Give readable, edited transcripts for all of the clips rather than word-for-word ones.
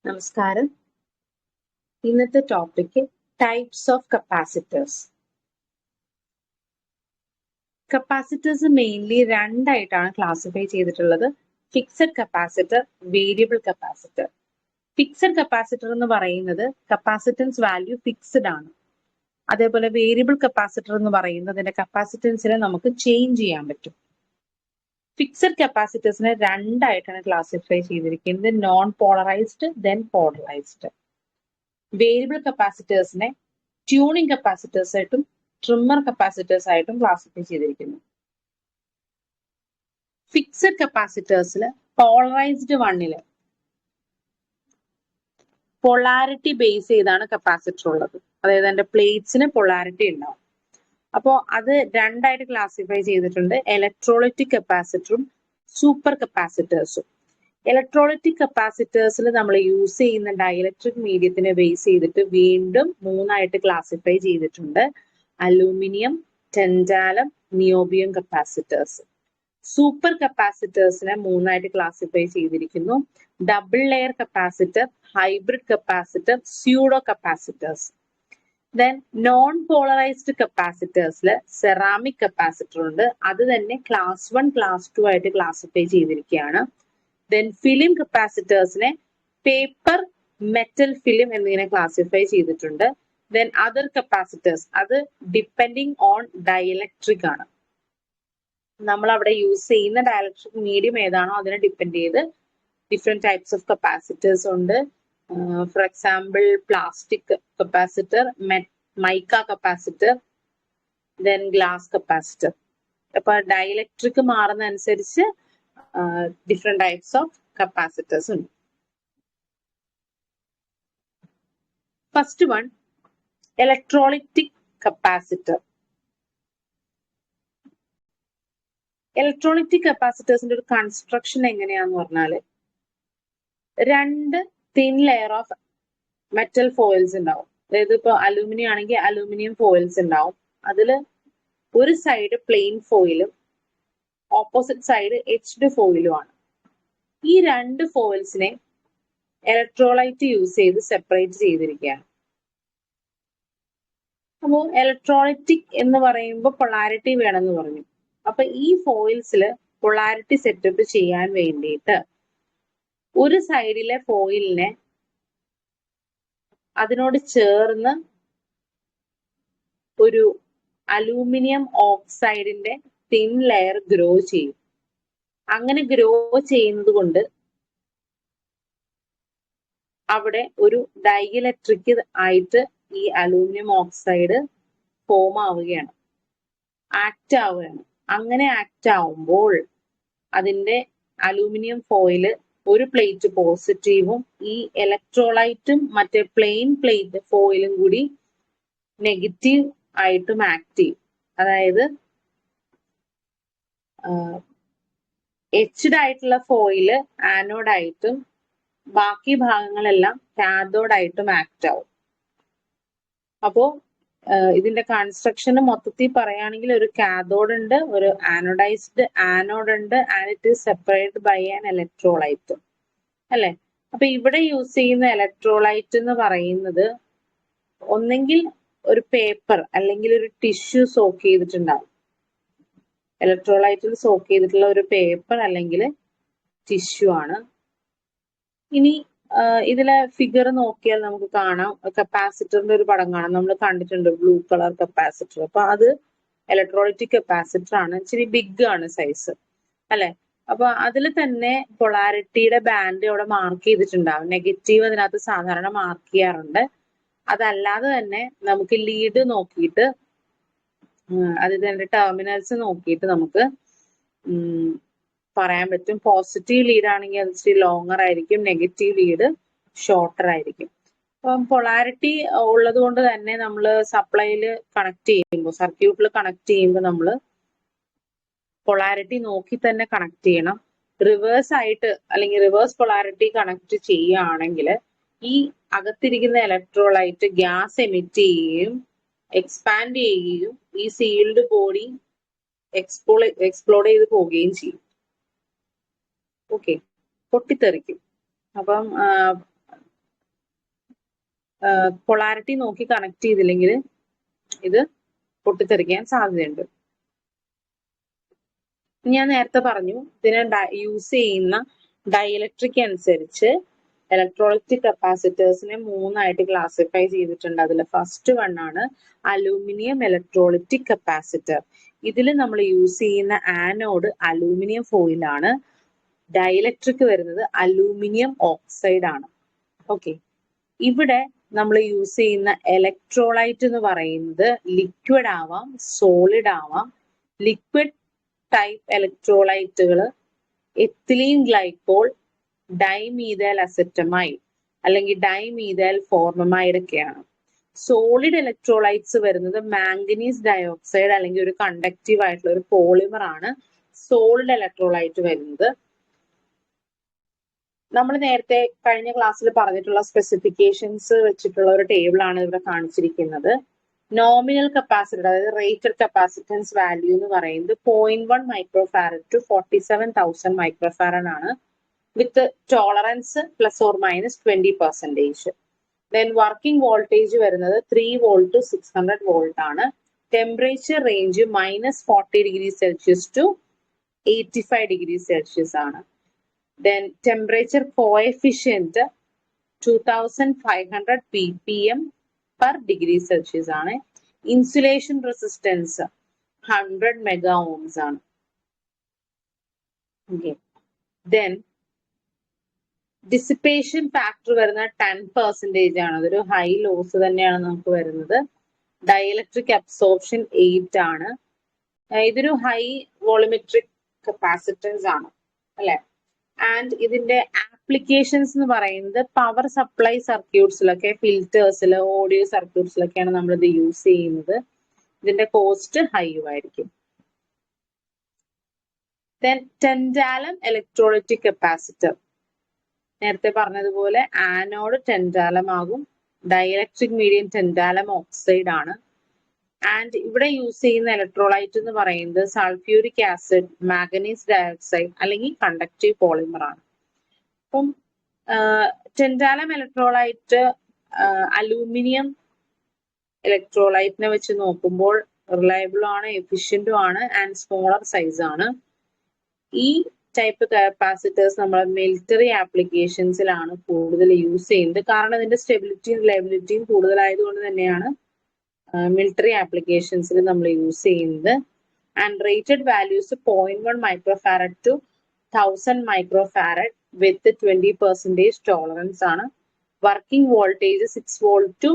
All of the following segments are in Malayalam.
നമസ്കാരം. ഇന്നത്തെ topic types of capacitors. Capacitors mainly രണ്ടായിട്ടാണ് ക്ലാസിഫൈ ചെയ്തിട്ടുള്ളത്. Fixed capacitor, variable capacitor. Fixed capacitor എന്ന് പറയുന്നത് കപ്പാസിറ്റൻസ് വാല്യൂ ഫിക്സഡ് ആണ്. അതേപോലെ വേരിയബിൾ കപ്പാസിറ്റർ എന്ന് പറയുന്നതിന്റെ കപ്പാസിറ്റൻസിനെ നമുക്ക് ചേഞ്ച് ചെയ്യാൻ പറ്റും. ഫിക്സഡ് കപ്പാസിറ്റേഴ്സിനെ രണ്ടായിട്ടാണ് ക്ലാസിഫൈ ചെയ്തിരിക്കുന്നത്, non polarized then polarized. Variable കപ്പാസിറ്റേഴ്സിനെ ട്യൂണിംഗ് കപ്പാസിറ്റേഴ്സ് ആയിട്ടും ട്രിമ്മർ കപ്പാസിറ്റേഴ്സ് ആയിട്ടും ക്ലാസിഫൈ ചെയ്തിരിക്കുന്നു. ഫിക്സഡ് കപ്പാസിറ്റേഴ്സിൽ പോളറൈസ്ഡ് വണ്ണില് പൊളാരിറ്റി ബേസ് ചെയ്താണ് കപ്പാസിറ്റർ ഉള്ളത്. അതായത് അതിന്റെ പ്ലേറ്റ്സിന് പൊളാരിറ്റി ഉണ്ടാവും. അപ്പോൾ അത് രണ്ടായിട്ട് ക്ലാസിഫൈ ചെയ്തിട്ടുണ്ട്, ഇലക്ട്രോലൈറ്റിക് കപ്പാസിറ്ററും സൂപ്പർ കപ്പാസിറ്റേഴ്സും. ഇലക്ട്രോലൈറ്റിക് കപ്പാസിറ്റേഴ്സിൽ നമ്മൾ യൂസ് ചെയ്യുന്ന ഡൈഇലക്ട്രിക് മീഡിയത്തിനെ ബേസ് ചെയ്തിട്ട് വീണ്ടും മൂന്നായിട്ട് ക്ലാസിഫൈ ചെയ്തിട്ടുണ്ട്, aluminium, tantalum, niobium capacitors. Super കപ്പാസിറ്റേഴ്സിനെ മൂന്നായിട്ട് ക്ലാസിഫൈ ചെയ്തിരിക്കുന്നു, double layer capacitor, hybrid capacitor, pseudo capacitors. Then non polarized കപ്പാസിറ്റേഴ്സിൽ സെറാമിക് കപ്പാസിറ്റർ ഉണ്ട്, അത് തന്നെ ക്ലാസ് 1 ക്ലാസ് 2 ആയിട്ട് ക്ലാസിഫൈ ചെയ്തിരിക്കുകയാണ്. ദെൻ ഫിലിം കപ്പാസിറ്റേഴ്സിനെ പേപ്പർ, മെറ്റൽ ഫിലിം എന്നിങ്ങനെ ക്ലാസിഫൈ ചെയ്തിട്ടുണ്ട്. ദെൻ അതർ കപ്പാസിറ്റേഴ്സ്, അത് ഡിപ്പെൻഡിങ് ഓൺ ഡൈഇലക്ട്രിക് ആണ്. നമ്മൾ അവിടെ യൂസ് ചെയ്യുന്ന ഡൈഇലക്ട്രിക് മീഡിയം ഏതാണോ അതിനെ ഡിപ്പെൻഡ് ചെയ്ത് ഡിഫറെന്റ് ടൈപ്സ് ഓഫ് കപ്പാസിറ്റേഴ്സ് ഉണ്ട്. For example plastic capacitor, mica capacitor, then glass capacitor. അപ്പൊ ഡൈഇലക്ട്രിക് മാറുന്ന അനുസരിച്ച് ഡിഫറെന്റ് ടൈപ്സ് ഓഫ് കപ്പാസിറ്റേഴ്സ് ഉണ്ട്. First one, electrolytic capacitor. Electrolytic കപ്പാസിറ്റേഴ്സിന്റെ ഒരു കൺസ്ട്രക്ഷൻ എങ്ങനെയാന്ന് പറഞ്ഞാല്, രണ്ട് thin layer of metal foils ഉണ്ടാവും. അതായത് ഇപ്പൊ അലൂമിനിയം ആണെങ്കിൽ അലൂമിനിയം ഫോയിൽസ് ഉണ്ടാവും. അതിൽ ഒരു സൈഡ് പ്ലെയിൻ ഫോയിലും ഓപ്പോസിറ്റ് സൈഡ് എച്ച്ഡ് ഫോയിലും ആണ്. ഈ രണ്ട് ഫോയിൽസിനെ ഇലക്ട്രോലൈറ്റ് യൂസ് ചെയ്ത് സെപ്പറേറ്റ് ചെയ്തിരിക്കുകയാണ്. അപ്പോൾ ഇലക്ട്രോലൈറ്റിക് എന്ന് പറയുമ്പോൾ പൊളാരിറ്റി വേണമെന്ന് പറഞ്ഞു. അപ്പൊ ഈ ഫോയിൽസില് പൊളാരിറ്റി സെറ്റപ്പ് ചെയ്യാൻ വേണ്ടിയിട്ട് ഒരു സൈഡിലെ ഫോയിലിനെ അതിനോട് ചേർന്ന് ഒരു അലൂമിനിയം ഓക്സൈഡിന്റെ തിൻ ലെയർ ഗ്രോ ചെയ്യും. അങ്ങനെ ഗ്രോ ചെയ്യുന്നത് കൊണ്ട് അവിടെ ഒരു ഡൈഇലക്ട്രിക് ആയിട്ട് ഈ അലൂമിനിയം ഓക്സൈഡ് ഫോം ആവുകയാണ്, ആക്ട് ആവുകയാണ്. അങ്ങനെ ആക്ട് ആവുമ്പോൾ അതിന്റെ അലൂമിനിയം ഫോയില് ഒരു പ്ലേറ്റ് പോസിറ്റീവും ഈ ഇലക്ട്രോലൈറ്റും മറ്റേ പ്ലെയിൻ പ്ലേറ്റ് ഫോയിലും കൂടി നെഗറ്റീവ് ആയിട്ടും ആക്ട് ചെയ്യും. അതായത് എച്ച്ഡ് ആയിട്ടുള്ള ഫോയില് ആനോഡായിട്ടും ബാക്കി ഭാഗങ്ങളെല്ലാം കാഥോഡായിട്ടും ആക്ട് ആവും. അപ്പോ ഇതിന്റെ കൺസ്ട്രക്ഷൻ മൊത്തത്തിൽ പറയുകയാണെങ്കിൽ ഒരു കാഥോഡ് ഉണ്ട്, ഒരു ആനോഡൈസ്ഡ് ആനോഡ് ഉണ്ട്, and it is separated by an electrolyte അല്ലെ. അപ്പൊ ഇവിടെ യൂസ് ചെയ്യുന്ന ഇലക്ട്രോലൈറ്റ് എന്ന് പറയുന്നത് ഒന്നെങ്കിൽ ഒരു പേപ്പർ അല്ലെങ്കിൽ ഒരു ടിഷ്യൂ സോക്ക് ചെയ്തിട്ടുണ്ടാവും. ഇലക്ട്രോലൈറ്റിൽ സോക്ക് ചെയ്തിട്ടുള്ള ഒരു പേപ്പർ അല്ലെങ്കിൽ ടിഷ്യൂ ആണ്. ഇനി ഇതിലെ ഫിഗർ നോക്കിയാൽ നമുക്ക് കാണാം, കപ്പാസിറ്ററിന്റെ ഒരു പടം കാണാം. നമ്മൾ കണ്ടിട്ടുണ്ട് ബ്ലൂ കളർ കപ്പാസിറ്റർ. അപ്പൊ അത് ഇലക്ട്രോലൈറ്റിക് കപ്പാസിറ്റർ ആണ്, ഇച്ചിരി ബിഗ് ആണ് സൈസ് അല്ലെ. അപ്പൊ അതിൽ തന്നെ പൊളാരിറ്റിയുടെ ബാൻഡ് അവിടെ മാർക്ക് ചെയ്തിട്ടുണ്ടാവും. നെഗറ്റീവ് അതിനകത്ത് സാധാരണ മാർക്ക് ചെയ്യാറുണ്ട്. അതല്ലാതെ തന്നെ നമുക്ക് ലീഡ് നോക്കിയിട്ട് അതിന്റെ ടെർമിനൽസ് നോക്കിയിട്ട് നമുക്ക് പറയാൻ പറ്റും. പോസിറ്റീവ് ലീഡ് ആണെങ്കിൽ അത് ഇച്ചിരി ലോങ്ങർ ആയിരിക്കും, നെഗറ്റീവ് ലീഡ് ഷോർട്ടർ ആയിരിക്കും. അപ്പം പൊളാരിറ്റി ഉള്ളത് കൊണ്ട് തന്നെ നമ്മൾ സപ്ലൈയിൽ കണക്ട് ചെയ്യുമ്പോൾ, സർക്യൂട്ടിൽ കണക്ട് ചെയ്യുമ്പോൾ നമ്മൾ പൊളാരിറ്റി നോക്കി തന്നെ കണക്ട് ചെയ്യണം. റിവേഴ്സ് ആയിട്ട് അല്ലെങ്കിൽ റിവേഴ്സ് പൊളാരിറ്റി കണക്ട് ചെയ്യുകയാണെങ്കിൽ ഈ അകത്തിരിക്കുന്ന ഇലക്ട്രോലൈറ്റ് ഗ്യാസ് എമിറ്റ് ചെയ്യുകയും എക്സ്പാൻഡ് ചെയ്യുകയും ഈ സീൽഡ് ബോഡി എക്സ്പ്ലോഡ് ചെയ്ത് പോവുകയും ചെയ്യും. ഓക്കെ, പൊട്ടിത്തെറിക്കും. അപ്പം പൊളാരിറ്റി നോക്കി കണക്ട് ചെയ്തില്ലെങ്കിൽ ഇത് പൊട്ടിത്തെറിക്കാൻ സാധ്യതയുണ്ട്. ഞാൻ നേരത്തെ പറഞ്ഞു ഇതിനെ യൂസ് ചെയ്യുന്ന ഡൈഇലക്ട്രിക് അനുസരിച്ച് ഇലക്ട്രോലൈറ്റിക് കപ്പാസിറ്റേഴ്സിനെ 3ആയിട്ട് ക്ലാസിഫൈ ചെയ്തിട്ടുണ്ട്. അതിൽ ഫസ്റ്റ് വൺ ആണ് അലൂമിനിയം ഇലക്ട്രോലൈറ്റിക് കപ്പാസിറ്റർ. ഇതിൽ നമ്മൾ യൂസ് ചെയ്യുന്ന ആനോഡ് അലൂമിനിയം ഫോയിലാണ്. ഡൈഇലക്ട്രിക് വരുന്നത് അലൂമിനിയം ഓക്സൈഡ് ആണ്. ഓക്കെ, ഇവിടെ നമ്മൾ യൂസ് ചെയ്യുന്ന ഇലക്ട്രോലൈറ്റ് എന്ന് പറയുന്നത് ലിക്വിഡ് ആവാം, സോളിഡ് ആവാം. ലിക്വിഡ് ടൈപ്പ് ഇലക്ട്രോലൈറ്റുകൾ എത്തിലീൻ ഗ്ലൈക്കോൾ, ഡൈമീഥൈൽ അസെറ്റമൈഡ് അല്ലെങ്കിൽ ഡൈമീഥൈൽ ഫോർമമൈഡ് ഒക്കെയാണ്. സോളിഡ് ഇലക്ട്രോലൈറ്റ്സ് വരുന്നത് മാംഗനീസ് ഡയോക്സൈഡ് അല്ലെങ്കിൽ ഒരു കണ്ടക്റ്റീവ് ആയിട്ടുള്ള ഒരു പോളിമർ ആണ് സോളിഡ് ഇലക്ട്രോലൈറ്റ് വരുന്നത്. നമ്മൾ നേരത്തെ കഴിഞ്ഞ ക്ലാസ്സിൽ പറഞ്ഞിട്ടുള്ള സ്പെസിഫിക്കേഷൻസ് വെച്ചിട്ടുള്ള ഒരു ടേബിൾ ആണ് ഇവിടെ കാണിച്ചിരിക്കുന്നത്. നോമിനൽ കപ്പാസിറ്റി അതായത് റേറ്റഡ് കപ്പാസിറ്റൻസ് വാല്യൂ എന്ന് പറയുന്നത് 0.1 മൈക്രോഫാരഡ് ടു 47,000 മൈക്രോഫാരഡ് ആണ്, with tolerance plus or minus 20%. Then working voltage വരുന്നത് 3 വോൾട്ട് ടു 600 വോൾട്ട് ആണ്. Temperature range -40°C to 85°C ആണ്. Then temperature coefficient 2500 ppm per degree Celsius ആണ്. Insulation resistance 100 mega ohms ആണ്. Okay. Then dissipation factor വരുന്ന 10% ആണ്. അതൊരു ഹൈ ലോസ് തന്നെയാണ് നമുക്ക് വരുന്നത്. ഡൈഇലക്ട്രിക് അബ്സോർപ്ഷൻ 8 ആണ്. ഇതൊരു ഹൈ വോളിമെട്രിക് കപ്പാസിറ്റൻസ് ആണ് അല്ലെ. ആൻഡ് ഇതിന്റെ ആപ്ലിക്കേഷൻസ് എന്ന് പറയുന്നത് പവർ സപ്ലൈ സർക്യൂട്ട്സിലൊക്കെ, ഫിൽറ്റേഴ്സിൽ, ഓഡിയോ സർക്യൂട്ട്സിലൊക്കെയാണ് നമ്മൾ ഇത് യൂസ് ചെയ്യുന്നത്. ഇതിന്റെ കോസ്റ്റ് ഹൈ ആയിരിക്കും. Then tantalum electrolytic capacitor. നേരത്തെ പറഞ്ഞതുപോലെ ആനോഡ് ടെൻഡാലം ആകും. ഡൈഇലക്ട്രിക് മീഡിയം ടെൻഡാലം ഓക്സൈഡ് ആണ്. ആൻഡ് ഇവിടെ യൂസ് ചെയ്യുന്ന ഇലക്ട്രോലൈറ്റ് എന്ന് പറയുന്നത് സൾഫ്യൂരിക് ആസിഡ്, മാംഗനീസ് ഡയോക്സൈഡ് അല്ലെങ്കിൽ കണ്ടക്റ്റീവ് പോളിമർ ആണ്. അപ്പം ടെൻഡാലം ഇലക്ട്രോലൈറ്റ് അലൂമിനിയം ഇലക്ട്രോലൈറ്റിനെ വെച്ച് നോക്കുമ്പോൾ റിലയബിളും ആണ്, എഫിഷ്യന്റും ആണ് ആൻഡ് സ്മോളർ സൈസ് ആണ്. ഈ ടൈപ്പ് കപ്പാസിറ്റേഴ്സ് നമ്മൾ മിലിറ്ററി ആപ്ലിക്കേഷൻസിലാണ് കൂടുതൽ യൂസ് ചെയ്യുന്നത്. കാരണം ഇതിന്റെ സ്റ്റെബിലിറ്റിയും റിലയബിലിറ്റിയും കൂടുതലായതുകൊണ്ട് തന്നെയാണ് മിലിറ്ററി ആപ്ലിക്കേഷൻസിൽ നമ്മൾ യൂസ് ചെയ്യുന്നത്. And rated values 0.1 microfarad to 1000 microfarad with 20% tolerance ആണ്. Working voltage 6 volt to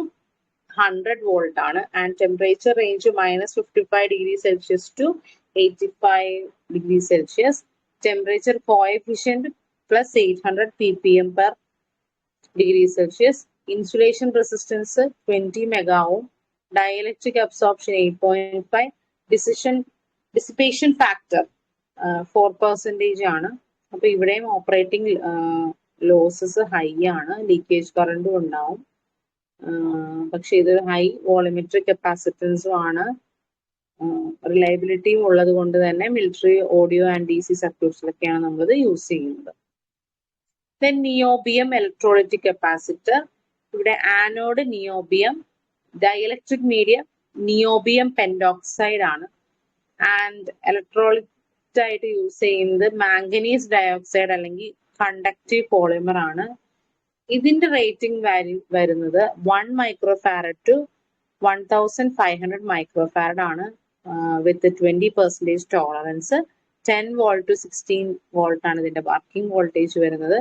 100 volt ആണ്. And temperature range -55°C to 85°C. Temperature coefficient plus 800 ppm per degree Celsius. Insulation resistance 20 mega ohm. Dielectric absorption 8.5. Dissipation factor 4% ആണ്. അപ്പൊ ഇവിടെയും ഓപ്പറേറ്റിംഗ് ലോസസ് ഹൈ ആണ്, ലീക്കേജ് കറണ്ടും ഉണ്ടാവും. പക്ഷെ ഇത് ഹൈ വോളിമെട്രിക് കപ്പാസിറ്റൻസും ആണ്. റിലയബിലിറ്റിയും ഉള്ളത് കൊണ്ട് തന്നെ മിലിറ്ററി ഓഡിയോ ആൻഡ് DC സർക്യൂട്ട്സിലൊക്കെയാണ് നമ്മളിത് യൂസ് ചെയ്യുന്നത്. Then niobium electrolytic capacitor. ഇവിടെ anode niobium, dielectric medium niobium pentoxide ആണ്. ആൻഡ് ഇലക്ട്രോലൈറ്റ് ആയിട്ട് യൂസ് ചെയ്യുന്നത് മാംഗനീസ് ഡയോക്സൈഡ് അല്ലെങ്കിൽ കണ്ടക്റ്റീവ് പോളിമർ ആണ്. ഇതിന്റെ റേറ്റിംഗ് വാല്യൂ വരുന്നത് 1 മൈക്രോഫാരഡ് ടു 1500 മൈക്രോഫാരഡ് ആണ്, വിത്ത് 20% ടോളറൻസ്. 10 വോൾട്ട് ടു 16 വോൾട്ട് ആണ് ഇതിന്റെ വർക്കിംഗ് വോൾട്ടേജ് വരുന്നത്.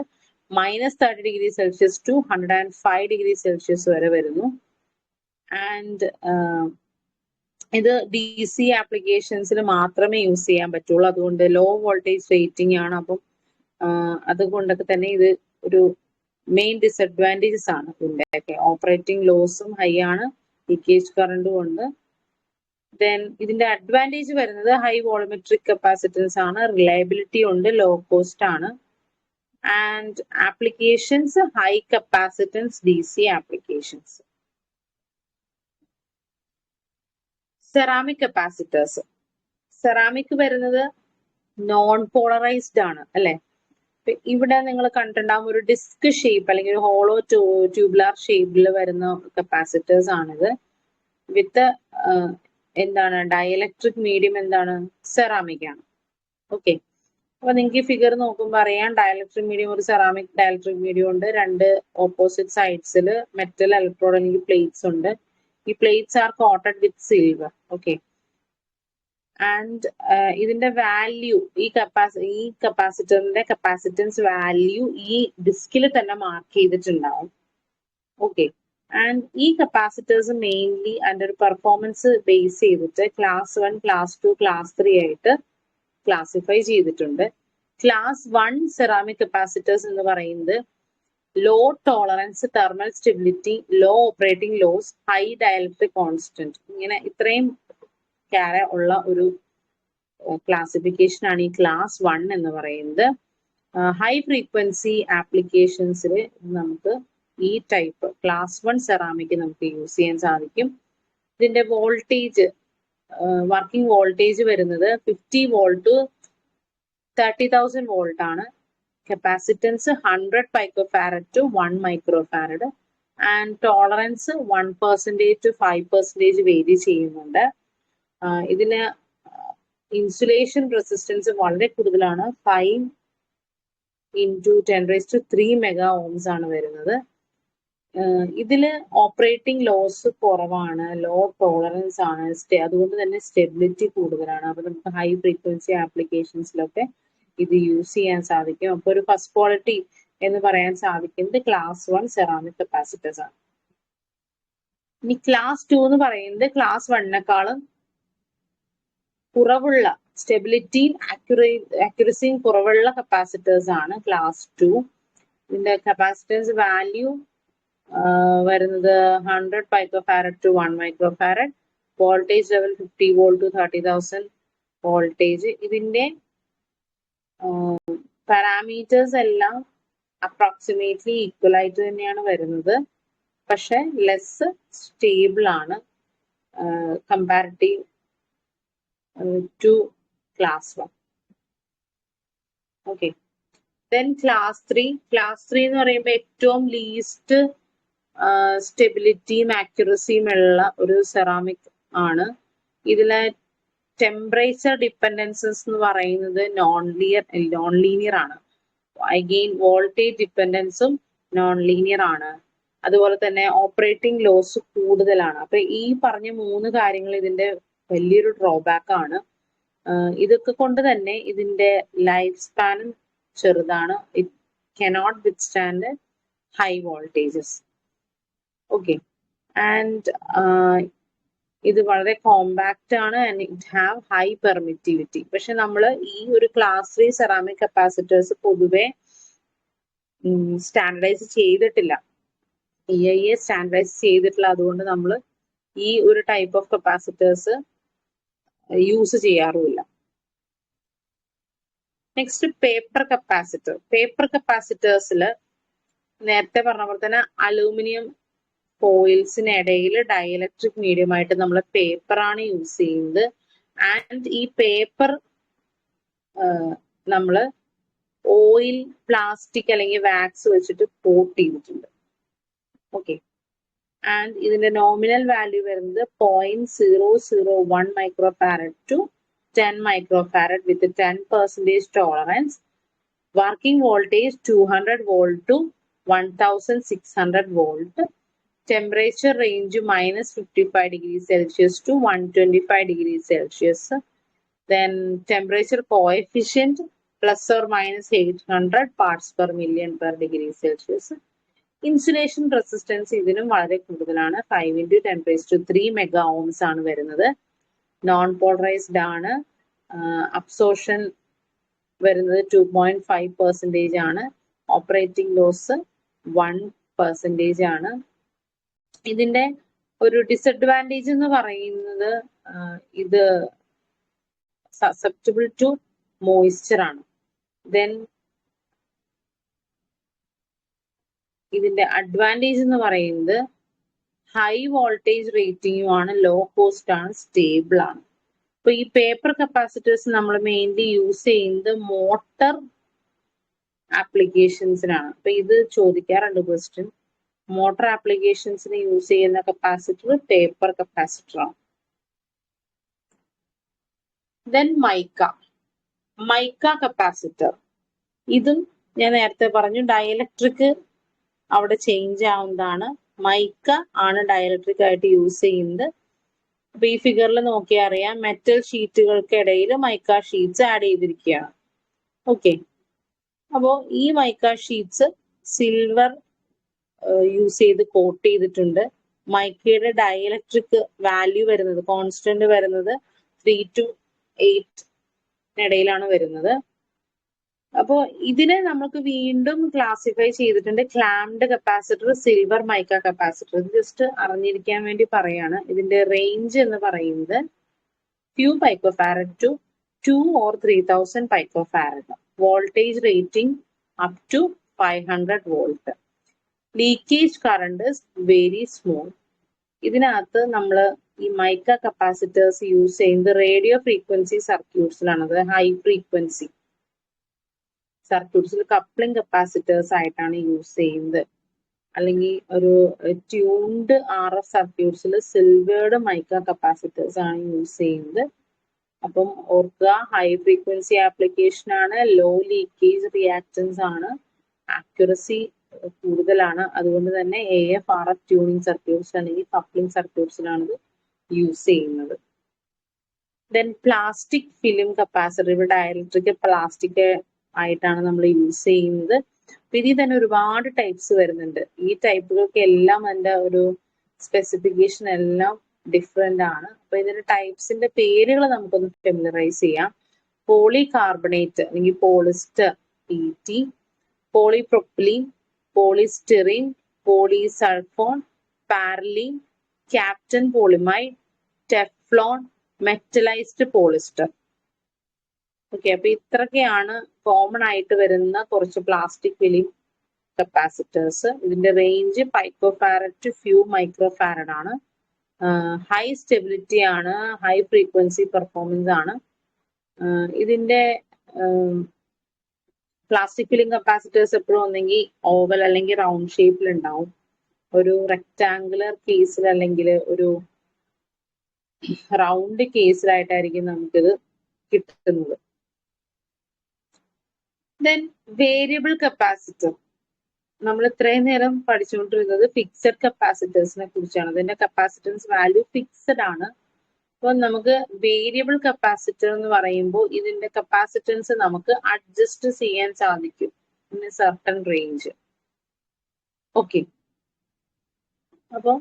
-30°C ടു 105°C വരെ വരുന്നു. ആൻഡ് ഇത് DC ആപ്ലിക്കേഷൻസിൽ മാത്രമേ യൂസ് ചെയ്യാൻ പറ്റുള്ളൂ. അതുകൊണ്ട് ലോ വോൾട്ടേജ് റേറ്റിംഗ് ആണ്. അപ്പം അതുകൊണ്ടൊക്കെ തന്നെ ഇത് ഒരു മെയിൻ ഡിസഡ്വാൻറ്റേജസ് ആണ്. ഇതിന്റെ ഓപ്പറേറ്റിംഗ് ലോസും ഹൈ ആണ്, ലീക്കേജ് കറണ്ടും ഉണ്ട്. ദെൻ ഇതിന്റെ അഡ്വാൻറ്റേജ് വരുന്നത് ഹൈ വോളിമെട്രിക് കപ്പാസിറ്റൻസ് ആണ്, റിലയബിലിറ്റി ഉണ്ട്, ലോ കോസ്റ്റ് ആണ്. And applications high capacitance DC applications. Ceramic capacitors. Ceramic വരുന്നത് നോൺ പോളറൈസ്ഡ് ആണ് അല്ലെ. ഇവിടെ നിങ്ങൾ കണ്ടിട്ടുണ്ടാകും ഒരു ഡിസ്ക് ഷേപ്പ് അല്ലെങ്കിൽ ഒരു ഹോളോ ട്യൂബുലാർ ഷേപ്പിൽ വരുന്ന കപ്പാസിറ്റേഴ്സ് ആണിത്. വിത്ത് എന്താണ് ഡയലക്ട്രിക് മീഡിയം എന്താണ് സെറാമിക് ആണ്. ഓക്കെ, അപ്പൊ നിങ്ങൾക്ക് ഈ ഫിഗർ നോക്കുമ്പോൾ അറിയാം ഡയലക്ട്രിക് മീഡിയം ഒരു സെറാമിക് ഡയലക്ട്രിക് മീഡിയം ഉണ്ട്. രണ്ട് ഓപ്പോസിറ്റ് സൈഡ്സിൽ മെറ്റൽ ഇലക്ട്രോഡ് അല്ലെങ്കിൽ പ്ലേറ്റ്സ് ഉണ്ട്. ഈ plates are quoted with silver. Okay, and ഇതിന്റെ വാല്യൂ ഈ കപ്പാസിറ്ററിന്റെ കപ്പാസിറ്റൻസ് വാല്യൂ ഈ ഡിസ്കിൽ തന്നെ മാർക്ക് ചെയ്തിട്ടുണ്ടാവും. ഓക്കെ, ആൻഡ് ഈ കപ്പാസിറ്റേഴ്സ് മെയിൻലി അതിന്റെ ഒരു പെർഫോമൻസ് ബേസ് ചെയ്തിട്ട് ക്ലാസ് 1, ക്ലാസ് 2, ക്ലാസ് 3 ആയിട്ട് ക്ലാസിഫൈ ചെയ്തിട്ടുണ്ട്. ക്ലാസ് 1 സെറാമിക് കപ്പാസിറ്റേഴ്സ് എന്ന് പറയുന്നത് low tolerance, thermal stability, low operating loss, high dielectric constant, ഇങ്ങനെ ഇത്രയും ഉള്ള ഒരു ക്ലാസിഫിക്കേഷൻ ആണ് ഈ ക്ലാസ് 1 എന്ന് പറയുന്നത്. ഹൈ ഫ്രീക്വൻസി ആപ്ലിക്കേഷൻസിൽ നമുക്ക് ഈ ടൈപ്പ് ക്ലാസ് 1 സെറാമിക് നമുക്ക് യൂസ് ചെയ്യാൻ സാധിക്കും. ഇതിന്റെ വോൾട്ടേജ് വർക്കിംഗ് വോൾട്ടേജ് വരുന്നത് 50 വോൾട്ട് ടു 30,000 വോൾട്ട് ആണ്. Capacitance 100 picofarad to 1 microfarad and tolerance 1% to 5% vary ചെയ്യുന്നുണ്ട്. ഇതിന് ഇൻസുലേഷൻ റെസിസ്റ്റൻസ് വളരെ കൂടുതലാണ്. 5 into 10⁻³ മെഗാ ഓംസ് ആണ് വരുന്നത്. ഇതില് ഓപ്പറേറ്റിംഗ് ലോസ് കുറവാണ്, ലോ ടോളറൻസ് ആണ്, അതുകൊണ്ട് തന്നെ സ്റ്റെബിലിറ്റി കൂടുതലാണ്. അപ്പൊ നമുക്ക് ഹൈ ഫ്രീക്വൻസി ആപ്ലിക്കേഷൻസിലൊക്കെ ഇത് യൂസ് ചെയ്യാൻ സാധിക്കും. അപ്പൊ ഒരു ഫസ്റ്റ് ക്വാളിറ്റി എന്ന് പറയാൻ സാധിക്കുന്നത് ക്ലാസ് 1 സെറാമിക് കപ്പാസിറ്റേഴ്സ് ആണ്. ഇനി ക്ലാസ് 2 എന്ന് പറയുന്നത് ക്ലാസ് 1നേക്കാളും കുറവുള്ള സ്റ്റെബിലിറ്റിയും അക്യുറസിയും കുറവുള്ള കപ്പാസിറ്റേഴ്സ് ആണ് ക്ലാസ് 2. ഇതിന്റെ കപ്പാസിറ്റൻസ് വാല്യൂ വരുന്നത് 100 picofarad to 1 microfarad, voltage level 50 volt to 30,000 voltage. ഇതിന്റെ പാരാമീറ്റേഴ്സ് എല്ലാം അപ്രോക്സിമേറ്റ്ലി ഈക്വൽ ആയിട്ട് തന്നെയാണ് വരുന്നത്. പക്ഷെ ലെസ് സ്റ്റേബിൾ ആണ് comparative to class 1. Okay, then class 3. Class 3 എന്ന് പറയുമ്പോൾ ഏറ്റവും ലീസ്റ്റ് സ്റ്റെബിലിറ്റിയും ആക്യുറസിയും ഉള്ള ഒരു സെറാമിക് ആണ്. ഇതിലെ ടെമ്പറേച്ചർ ഡിപ്പെൻഡൻസസ് എന്ന് പറയുന്നത് നോൺ ലീനിയർ ആണ്. അഗെയിൻ വോൾട്ടേജ് ഡിപ്പെൻഡൻസും നോൺ ലീനിയർ ആണ്. അതുപോലെ തന്നെ ഓപ്പറേറ്റിംഗ് ലോസ് കൂടുതലാണ്. അപ്പൊ ഈ പറഞ്ഞ 3 കാര്യങ്ങൾ ഇതിന്റെ വലിയൊരു ഡ്രോബാക്ക് ആണ്. ഇതൊക്കെ കൊണ്ട് തന്നെ ഇതിന്റെ ലൈഫ് സ്പാനും ചെറുതാണ്. It cannot withstand high voltages. Okay, and ഇത് വളരെ കോമ്പാക്റ്റ് ആണ് and it have high permittivity. പക്ഷെ നമ്മൾ ഈ ഒരു ക്ലാസ് 3 സെറാമിക് കപ്പാസിറ്റേഴ്സ് പൊതുവെ സ്റ്റാൻഡർഡൈസ് ചെയ്തിട്ടില്ല. EIA സ്റ്റാൻഡർഡൈസ് ചെയ്തിട്ടില്ല. അതുകൊണ്ട് നമ്മൾ ഈ ഒരു ടൈപ്പ് ഓഫ് കപ്പാസിറ്റേഴ്സ് യൂസ് ചെയ്യാറുമില്ല. Next paper capacitor. പേപ്പർ കപ്പാസിറ്റേഴ്സിൽ നേരത്തെ പറഞ്ഞ പോലെ തന്നെ അലൂമിനിയം ഫോയിൽസിനിടയിൽ ഡയലക്ട്രിക് മീഡിയം ആയിട്ട് നമ്മൾ പേപ്പറാണ് യൂസ് ചെയ്യുന്നത്. ആൻഡ് ഈ പേപ്പർ നമ്മൾ ഓയിൽ, പ്ലാസ്റ്റിക് അല്ലെങ്കിൽ വാക്സ് വെച്ചിട്ട് കോട്ട് ചെയ്തിട്ടുണ്ട്. ഓക്കെ, ആൻഡ് ഇതിന്റെ നോമിനൽ വാല്യൂ വരുന്നത് 0.001 microfarad to 10 microfarad with 10% tolerance. Working voltage 200 volt to 1600 volt. Temperature range -55°C to 125°C. Then temperature coefficient ±800 parts per million per degree Celsius. Insulation resistance ഇതിനും വളരെ കൂടുതലാണ്. 5 into 10⁻³ മെഗാ ഓംസ് ആണ് വരുന്നത്. നോൺ പോളറൈസ്ഡ് ആണ്. അബ്സോർഷൻ വരുന്നത് 2.5% ആണ്. ഓപ്പറേറ്റിംഗ് ലോസ് 1% ആണ്. ഇതിന്റെ ഒരു ഡിസഡ്വാൻറ്റേജ് എന്ന് പറയുന്നത് ഇത് സസെപ്റ്റബിൾ ടു മോയ്സ്ചർ ആണ്. ദെൻ ഇതിന്റെ അഡ്വാൻറ്റേജ് എന്ന് പറയുന്നത് ഹൈ വോൾട്ടേജ് റേറ്റിംഗും ആണ്, ലോ കോസ്റ്റ് ആണ്, സ്റ്റേബിൾ ആണ്. അപ്പൊ ഈ പേപ്പർ കപ്പാസിറ്റേഴ്സ് നമ്മൾ മെയിൻലി യൂസ് ചെയ്യുന്നത് മോട്ടർ ആപ്ലിക്കേഷൻസിനാണ്. അപ്പൊ ഇത് ചോദിക്കാറുണ്ട് ക്വസ്റ്റ്യൻ. മോട്ടോർ ആപ്ലിക്കേഷൻസിന് യൂസ് ചെയ്യുന്ന കപ്പാസിറ്റർ പേപ്പർ കപ്പാസിറ്റർ ആണ്. Then mica capacitor. ഇതും ഞാൻ നേരത്തെ പറഞ്ഞു ഡയലക്ട്രിക് അവിടെ ചേഞ്ച് ആവുന്നതാണ്. മൈക്ക ആണ് ഡയലക്ട്രിക് ആയിട്ട് യൂസ് ചെയ്യുന്നത്. അപ്പൊ ഈ ഫിഗറിൽ നോക്കിയാൽ അറിയാം മെറ്റൽ ഷീറ്റുകൾക്ക് ഇടയിൽ മൈക്ക ഷീറ്റ്സ് ആഡ് ചെയ്തിരിക്കുകയാണ്. ഓക്കെ, അപ്പോ ഈ മൈക്ക ഷീറ്റ്സ് സിൽവർ യൂസ് ചെയ്ത് കോട്ട് ചെയ്തിട്ടുണ്ട്. മൈക്കയുടെ ഡയലക്ട്രിക് വാല്യൂ വരുന്നത്, കോൺസ്റ്റന്റ് വരുന്നത് 3 to 8 ഇടയിലാണ് വരുന്നത്. അപ്പോ ഇതിനെ നമുക്ക് വീണ്ടും ക്ലാസിഫൈ ചെയ്തിട്ടുണ്ട്. ക്ലാംഡ് കപ്പാസിറ്റർ, സിൽവർ മൈക്ക കപ്പാസിറ്റർ. ഇത് ജസ്റ്റ് അറിഞ്ഞിരിക്കാൻ വേണ്ടി പറയാണ്. ഇതിന്റെ റേഞ്ച് എന്ന് പറയുന്നത് few picofarad to 2 or 3000 picofarad. Voltage rating up to 500 volt. Leakage current is very small. ഇതിനകത്ത് നമ്മൾ ഈ മൈക്ക കപ്പാസിറ്റേഴ്സ് യൂസ് ചെയ്യുന്നത് റേഡിയോ ഫ്രീക്വൻസി സർക്യൂട്ട്സിലാണ്. അത് ഹൈ ഫ്രീക്വൻസി സർക്യൂട്ട്സിൽ കപ്ലിംഗ് കപ്പാസിറ്റേഴ്സ് ആയിട്ടാണ് യൂസ് ചെയ്യുന്നത്. അല്ലെങ്കിൽ ഒരു ട്യൂൺഡ് RF സർക്യൂട്ട്സിൽ സിൽവേർഡ് മൈക്ക കപ്പാസിറ്റേഴ്സ് ആണ് യൂസ് ചെയ്യുന്നത്. അപ്പം ഓർക്കുക, ഹൈ ഫ്രീക്വൻസി ആപ്ലിക്കേഷൻ ആണ്, ലോ ലീക്കേജ് റിയാക്ടൻസ് ആണ്, ആക്യുറസി കൂടുതലാണ്. അതുകൊണ്ട് തന്നെ AF RF ട്യൂണിംഗ് സർക്യൂട്ട്സ് അല്ലെങ്കിൽ കപ്ലിംഗ് സർക്യൂട്ട്സിലാണ് ഇത് യൂസ് ചെയ്യുന്നത്. Then plastic film capacitor. ഇവിടെ ഡയലക്ട്രിക് പ്ലാസ്റ്റിക് ആയിട്ടാണ് നമ്മൾ യൂസ് ചെയ്യുന്നത്. ഇതിൽ തന്നെ ഒരുപാട് ടൈപ്സ് വരുന്നുണ്ട്. ഈ ടൈപ്പുകൾക്ക് എല്ലാം അതിന്റെ ഒരു സ്പെസിഫിക്കേഷൻ എല്ലാം ഡിഫറെന്റ് ആണ്. അപ്പൊ ഇതിന്റെ ടൈപ്സിന്റെ പേരുകൾ നമുക്കൊന്ന് ഫെമിലറൈസ് ചെയ്യാം. പോളികാർബണേറ്റ് അല്ലെങ്കിൽ polyester PT, polypropylene, polystyrene, polysulfone, parylene, Kapton polyimide, Teflon, metallized polyester. Okay, അപ്പൊ ഇത്രയൊക്കെയാണ് കോമൺ ആയിട്ട് വരുന്ന കുറച്ച് പ്ലാസ്റ്റിക് ഫിലിം കപ്പാസിറ്റേഴ്സ്. ഇതിന്റെ range picofarad to few microfarad ആണ്. ഹൈ സ്റ്റെബിലിറ്റി ആണ്, ഹൈ ഫ്രീക്വൻസി പെർഫോമൻസ് ആണ്. ഇതിന്റെ പ്ലാസ്റ്റിക് ഫിലിം കപ്പാസിറ്റേഴ്സ് എപ്പോഴും ഒന്നെങ്കിൽ ഓവൽ അല്ലെങ്കിൽ റൗണ്ട് ഷേപ്പിൽ ഉണ്ടാവും. ഒരു റെക്ടാങ്കുലർ കേസിൽ അല്ലെങ്കിൽ ഒരു റൗണ്ട് കേസിലായിട്ടായിരിക്കും നമുക്കിത് കിട്ടുന്നത്. Then variable capacitor. നമ്മൾ ഇത്രയും നേരം പഠിച്ചുകൊണ്ടിരുന്നത് ഫിക്സഡ് കപ്പാസിറ്റേഴ്സിനെ കുറിച്ചാണ്. അതിന്റെ കപ്പാസിറ്റൻസ് വാല്യൂ ഫിക്സഡ് ആണ്. അപ്പോൾ നമുക്ക് വേരിയബിൾ കപ്പാസിറ്റർ എന്ന് പറയുമ്പോൾ ഇതിന്റെ കപ്പാസിറ്റൻസ് നമുക്ക് അഡ്ജസ്റ്റ് ചെയ്യാൻ സാധിക്കും in A certain range. Okay, അപ്പോൾ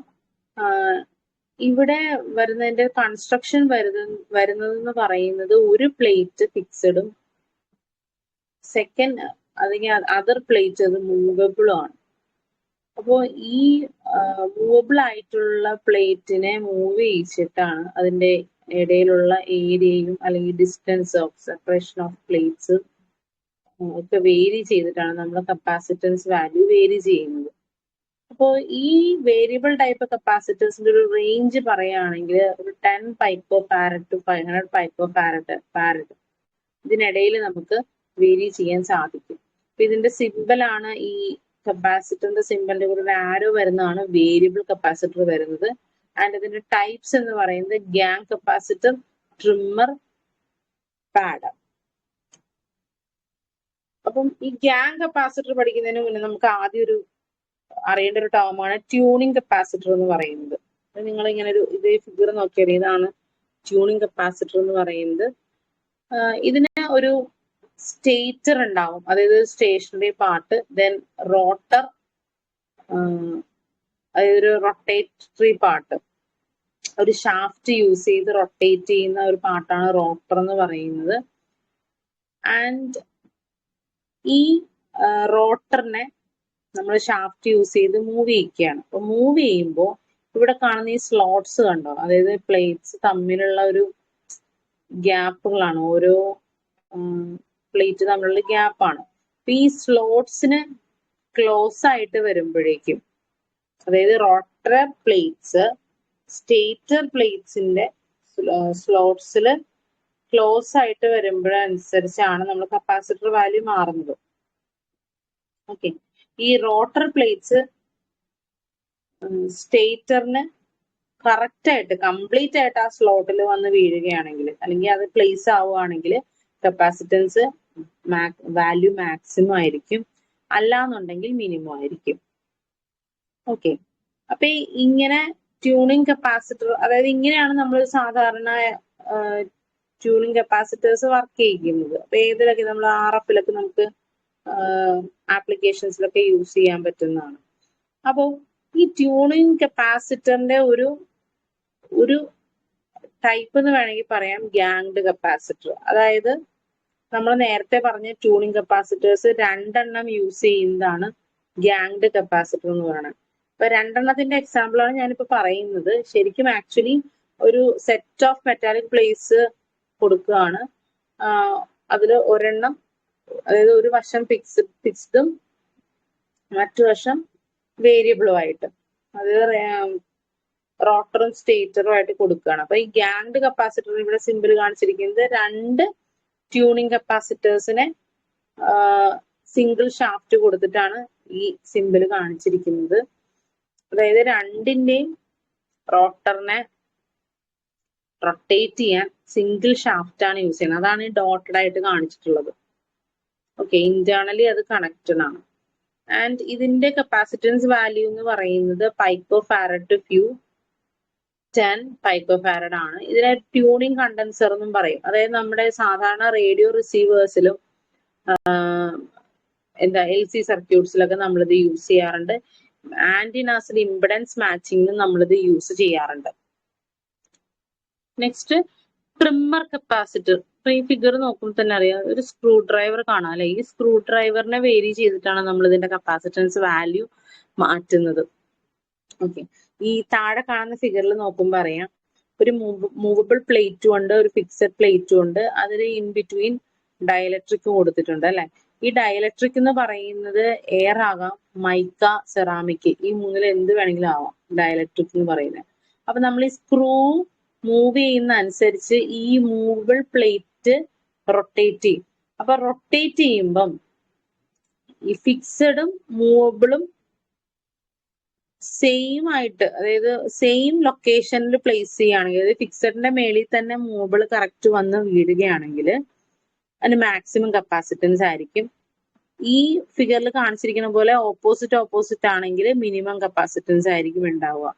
ഇവിടെ വരുന്നതിന്റെ കൺസ്ട്രക്ഷൻ വരുന്നതെന്ന് പറയുന്നത് ഒരു പ്ലേറ്റ് ഫിക്സഡും സെക്കൻഡ് അല്ലെങ്കിൽ അതർ പ്ലേറ്റ് അത് മൂവബിളും ആണ്. അപ്പോൾ ഈ മൂവബിൾ ആയിട്ടുള്ള പ്ലേറ്റിനെ മൂവ് ചെയ്യിച്ചിട്ടാണ് അതിന്റെ ഇടയിലുള്ള ഏരിയയും അല്ലെങ്കിൽ distance of separation of plates ഒക്കെ വേരി ചെയ്തിട്ടാണ് നമ്മൾ കപ്പാസിറ്റൻസ് വാല്യൂ വേരി ചെയ്യുന്നത്. അപ്പോൾ ഈ വേരിയബിൾ ടൈപ്പ് കപ്പാസിറ്റേഴ്സിന്റെ ഒരു റേഞ്ച് പറയുകയാണെങ്കിൽ ഒരു 10 picofarad to 500 picofarad ഇതിനിടയിൽ നമുക്ക് വേരി ചെയ്യാൻ സാധിക്കും. അപ്പൊ ഇതിന്റെ സിമ്പിൾ ആണ്, ഈ കപ്പാസിറ്ററിന്റെ സിമ്പിളിന്റെ കൂടെ ഒരു ആരോ വരുന്നതാണ് വേരിയബിൾ കപ്പാസിറ്റർ വരുന്നത്. ആൻഡ് ഇതിന്റെ ടൈപ്സ് എന്ന് പറയുന്നത് ഗ്യാങ് കപ്പാസിറ്റർ, ട്രിമ്മർ, പാഡ്. അപ്പം ഈ ഗ്യാങ് കപ്പാസിറ്റർ പഠിക്കുന്നതിന് മുന്നേ നമുക്ക് ആദ്യം ഒരു അറിയേണ്ട ഒരു ടേമാണ് ട്യൂണിംഗ് കപ്പാസിറ്റർ എന്ന് പറയുന്നത്. നിങ്ങൾ ഇങ്ങനെ ഒരു ഇതേ ഫിഗർ നോക്കിയാൽ ഇതാണ് ട്യൂണിംഗ് കപ്പാസിറ്റർ എന്ന് പറയുന്നത്. ഇതിന് ഒരു സ്റ്റേറ്റർ ഉണ്ടാവും, അതായത് സ്റ്റേഷനറി പാർട്ട്, ദെൻ റോട്ടർ, അതായത് ഒരു റൊട്ടേറ്ററി പാർട്ട്, ഒരു ഷാഫ്റ്റ് യൂസ് ചെയ്ത് റൊട്ടേറ്റ് ചെയ്യുന്ന ഒരു പാർട്ടാണ് റോട്ടർ എന്ന് പറയുന്നത്. ആൻഡ് ഈ റോട്ടറിനെ നമ്മൾ ഷാഫ്റ്റ് യൂസ് ചെയ്ത് മൂവ് ചെയ്യിക്കുകയാണ്. അപ്പൊ മൂവ് ചെയ്യുമ്പോൾ ഇവിടെ കാണുന്ന ഈ സ്ലോട്ട്സ് കണ്ടോ, അതായത് പ്ലേറ്റ്സ് തമ്മിലുള്ള ഒരു ഗ്യാപ്പുകളാണ്, ഓരോ പ്ലേറ്റ് തമ്മിലുള്ള ഗ്യാപ്പാണ്. അപ്പൊ ഈ സ്ലോട്ട്സിന് ക്ലോസ് ആയിട്ട് വരുമ്പോഴേക്കും, അതായത് റോട്ടർ പ്ലേറ്റ്സ് സ്റ്റേറ്റർ പ്ലേറ്റ്സിന്റെ സ്ലോട്ട്സിൽ ക്ലോസ് ആയിട്ട് വരുമ്പോഴനുസരിച്ചാണ് നമ്മൾ കപ്പാസിറ്റർ വാല്യൂ മാറുന്നത്. ഓക്കെ, ഈ റോട്ടർ പ്ലേറ്റ്സ് സ്റ്റേറ്ററിന് കറക്റ്റ് ആയിട്ട് കംപ്ലീറ്റ് ആയിട്ട് ആ സ്ലോട്ടിൽ വന്ന് വീഴുകയാണെങ്കിൽ, അല്ലെങ്കിൽ അത് പ്ലേസ് ആവുകയാണെങ്കിൽ കപ്പാസിറ്റൻസ് വാല്യൂ മാക്സിമം ആയിരിക്കും, അല്ലാന്നുണ്ടെങ്കിൽ മിനിമം ആയിരിക്കും. ഓക്കെ, അപ്പൊ ഇങ്ങനെ ട്യൂണിങ് കപ്പാസിറ്റർ, അതായത് ഇങ്ങനെയാണ് നമ്മൾ സാധാരണ ട്യൂണിങ് കപ്പാസിറ്റേഴ്സ് വർക്ക് ചെയ്യിക്കുന്നത്. അപ്പൊ ഏതിലൊക്കെ നമ്മൾ RF നമുക്ക് ആപ്ലിക്കേഷൻസിലൊക്കെ യൂസ് ചെയ്യാൻ പറ്റുന്നതാണ്. അപ്പോൾ ഈ ട്യൂണിങ് കപ്പാസിറ്ററിന്റെ ഒരു ടൈപ്പ് എന്ന് വേണമെങ്കിൽ പറയാം ഗ്യാങ്ഡ് കപ്പാസിറ്റർ. അതായത് നമ്മൾ നേരത്തെ പറഞ്ഞ ട്യൂണിങ് കപ്പാസിറ്റേഴ്സ് 2 യൂസ് ചെയ്യുന്നതാണ് ഗ്യാങ്ഡ് കപ്പാസിറ്റർ എന്ന് പറയുന്നത്. അപ്പൊ 2 എക്സാമ്പിൾ ആണ് ഞാനിപ്പോ പറയുന്നത്. ശരിക്കും ആക്ച്വലി ഒരു സെറ്റ് ഓഫ് മെറ്റാലിക് പ്ലേറ്റ്സ് കൊടുക്കുകയാണ്. അതിൽ ഒരെണ്ണം, അതായത് ഒരു വശം ഫിക്സ്ഡും മറ്റു വശം വേരിയബിളും ആയിട്ട്, അത് റോട്ടറും സ്റ്റേറ്ററും ആയിട്ട് കൊടുക്കുകയാണ്. അപ്പൊ ഈ ഗ്യാങ്ഡ് കപ്പാസിറ്റർ ഇവിടെ സിമ്പിൾ കാണിച്ചിരിക്കുന്നത് 2 ട്യൂണിങ് കപ്പാസിറ്റേഴ്സിനെ സിംഗിൾ ഷാഫ്റ്റ് കൊടുത്തിട്ടാണ് ഈ സിമ്പിൾ കാണിച്ചിരിക്കുന്നത്. അതായത് 2ന്റെയും റോട്ടറിനെ റൊട്ടേറ്റ് ചെയ്യാൻ സിംഗിൾ ഷാഫ്റ്റ് ആണ് യൂസ് ചെയ്യുന്നത്. അതാണ് ഈ ഡോട്ടഡ് ആയിട്ട് കാണിച്ചിട്ടുള്ളത്. ഓക്കെ, ഇന്റേണലി അത് കണക്റ്റഡ് ആണ്. ആൻഡ് ഇതിന്റെ കപ്പാസിറ്റൻസ് വാല്യൂ എന്ന് പറയുന്നത് പൈക്കോഫാരഡ് ടു ഫ്യൂ 10 പൈക്കോഫാരഡ് ആണ്. ഇതിനെ ട്യൂണിങ് കണ്ടൻസർ എന്നും പറയും. അതായത് നമ്മുടെ സാധാരണ റേഡിയോ റിസീവേഴ്സിലും LC സർക്യൂട്ട്സിലൊക്കെ നമ്മളിത് യൂസ് ചെയ്യാറുണ്ട്. ആന്റിനാസിൽ ഇംപെഡൻസ് മാച്ചിങ്ങിനും നമ്മളിത് യൂസ് ചെയ്യാറുണ്ട്. Next trimmer capacitor. ഈ ഫിഗർ നോക്കുമ്പോൾ തന്നെ അറിയാം, ഒരു സ്ക്രൂ ഡ്രൈവർ കാണാം അല്ലെ. ഈ സ്ക്രൂ ഡ്രൈവറിനെ വേരി ചെയ്തിട്ടാണ് നമ്മൾ ഇതിന്റെ കപ്പാസിറ്റൻസ് വാല്യൂ മാറ്റുന്നത്. ഓക്കെ, ഈ താഴെ കാണുന്ന ഫിഗറിൽ നോക്കുമ്പോൾ അറിയാം, ഒരു മൂവബിൾ പ്ലേറ്റും ഉണ്ട്, ഒരു ഫിക്സഡ് പ്ലേറ്റും ഉണ്ട്. അതിൽ ഇൻ ബിറ്റ്വീൻ ഡയലക്ട്രിക് കൊടുത്തിട്ടുണ്ട് അല്ലെ. ഈ ഡയലക്ട്രിക് എന്ന് പറയുന്നത് എയർ ആകാം, മൈക്ക, സെറാമിക്, ഈ 3-ൽ എന്ത് വേണമെങ്കിലും ആവാം ഡയലക്ട്രിക് എന്ന് പറയുന്നത്. അപ്പൊ നമ്മൾ ഈ സ്ക്രൂ മൂവ് ചെയ്യുന്ന അനുസരിച്ച് ഈ മൂവബിൾ പ്ലേറ്റ് റൊട്ടേറ്റ് ചെയ്യും. അപ്പൊ റൊട്ടേറ്റ് ചെയ്യുമ്പം ഈ ഫിക്സഡും മൂവബിളും സെയിം ആയിട്ട്, അതായത് സെയിം ലൊക്കേഷനിൽ പ്ലേസ് ചെയ്യുകയാണെങ്കിൽ, അതായത് ഫിക്സഡിന്റെ മേളിൽ തന്നെ മൂവബിൾ കറക്റ്റ് വന്ന് വീഴുകയാണെങ്കിൽ അതിന് മാക്സിമം കപ്പാസിറ്റൻസ് ആയിരിക്കും. ഈ ഫിഗറിൽ കാണിച്ചിരിക്കുന്ന പോലെ ഓപ്പോസിറ്റ് ആണെങ്കിൽ മിനിമം കപ്പാസിറ്റൻസ് ആയിരിക്കും ഉണ്ടാവുക.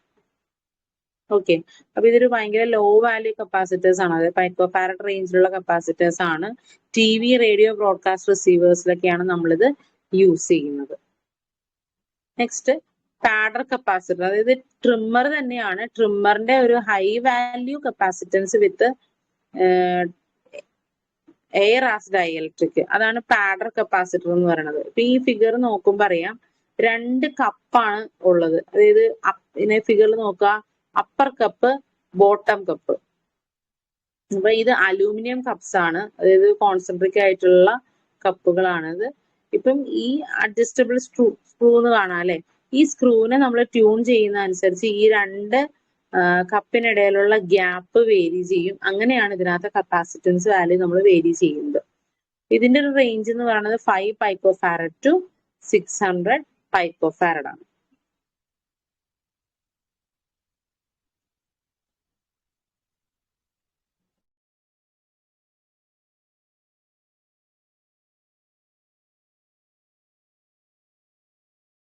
ഓക്കെ, അപ്പൊ ഇതൊരു ഭയങ്കര ലോ വാല്യൂ കപ്പാസിറ്റേഴ്സ് ആണ്. അതായത് പൈക്കോഫാരഡ് റേഞ്ചിലുള്ള കപ്പാസിറ്റേഴ്സ് ആണ്. TV, റേഡിയോ, ബ്രോഡ്കാസ്റ്റ് റിസീവേഴ്സിലൊക്കെയാണ് നമ്മളിത് യൂസ് ചെയ്യുന്നത്. Next padder capacitor. അതായത് ട്രിമ്മർ തന്നെയാണ്. ട്രിമ്മറിന്റെ ഒരു high value capacitance with air as dielectric, അതാണ് പാഡർ കപ്പാസിറ്റർ എന്ന് പറയുന്നത്. ഇപ്പൊ ഈ ഫിഗർ നോക്കുമ്പോൾ അറിയാം, 2 കപ്പാണ് ഉള്ളത്. അതായത് ഇതിനെ ഫിഗറിൽ നോക്കുക, അപ്പർ കപ്പ്, ബോട്ടം കപ്പ്. അപ്പൊ ഇത് അലൂമിനിയം കപ്സ് ആണ്, അതായത് കോൺസെൻട്രിക് ആയിട്ടുള്ള കപ്പുകളാണിത്. ഇപ്പം ഈ അഡ്ജസ്റ്റബിൾ സ്ക്രൂ എന്ന് കാണാം അല്ലെ. ഈ സ്ക്രൂവിനെ നമ്മൾ ട്യൂൺ ചെയ്യുന്ന അനുസരിച്ച് ഈ 2 കപ്പിനിടയിലുള്ള ഗ്യാപ്പ് വേരി ചെയ്യും. അങ്ങനെയാണ് ഇതിനകത്ത് കപ്പാസിറ്റൻസ് വാല്യൂ നമ്മൾ വേരി ചെയ്യുന്നത്. ഇതിന്റെ ഒരു റേഞ്ച് എന്ന് പറയുന്നത് 5 പൈക്കോഫാരഡ് ടു 600 പൈക്കോഫാരഡ് ആണ്.